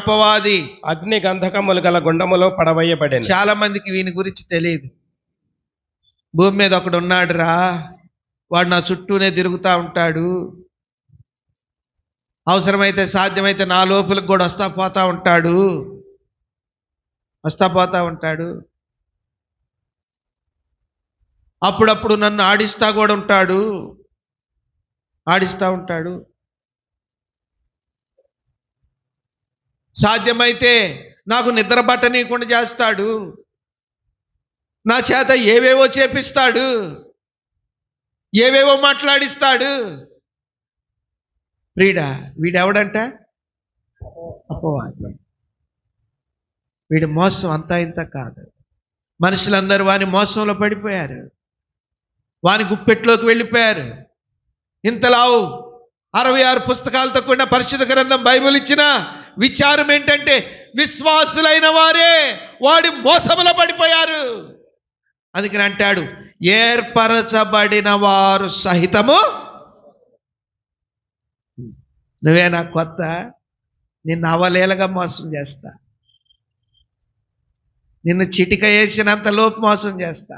అపవాది అగ్ని గంధకములు గల గుండములో పడవేయబడెను. చాలా మందికి వీని గురించి తెలియదు. భూమి మీద ఒకడు ఉన్నాడు రా, వాడు నా చుట్టూనే తిరుగుతూ ఉంటాడు, అవసరమైతే సాధ్యమైతే నా లోపలికి కూడా వస్తా పోతా ఉంటాడు, అప్పుడప్పుడు నన్ను ఆడిస్తా ఉంటాడు, సాధ్యమైతే నాకు నిద్ర పట్టనీయకుండా చేస్తాడు, నా చేత ఏవేవో చేపిస్తాడు, ఏవేవో మాట్లాడిస్తాడు. ప్రియుడా, వీడెవడంట? అపవాది. వీడి మోసం అంతా ఇంత కాదు. మనుషులందరూ వాని మోసంలో పడిపోయారు, వాని గుప్పెట్లోకి వెళ్ళిపోయారు. ఇంతలావు 66 పుస్తకాలతో కూడిన పరిశుద్ధ గ్రంథం బైబిల్ ఇచ్చిన విచారం ఏంటంటే విశ్వాసులైన వారే వాడి మోసములో పడిపోయారు. అందుకని అంటాడు, ఏర్పరచబడిన వారు సహితము. నువ్వే నాకు కొత్త, నిన్ను అవలేలగా మోసం చేస్తా, నిన్ను చిటిక వేసినంత లోపు మోసం చేస్తా.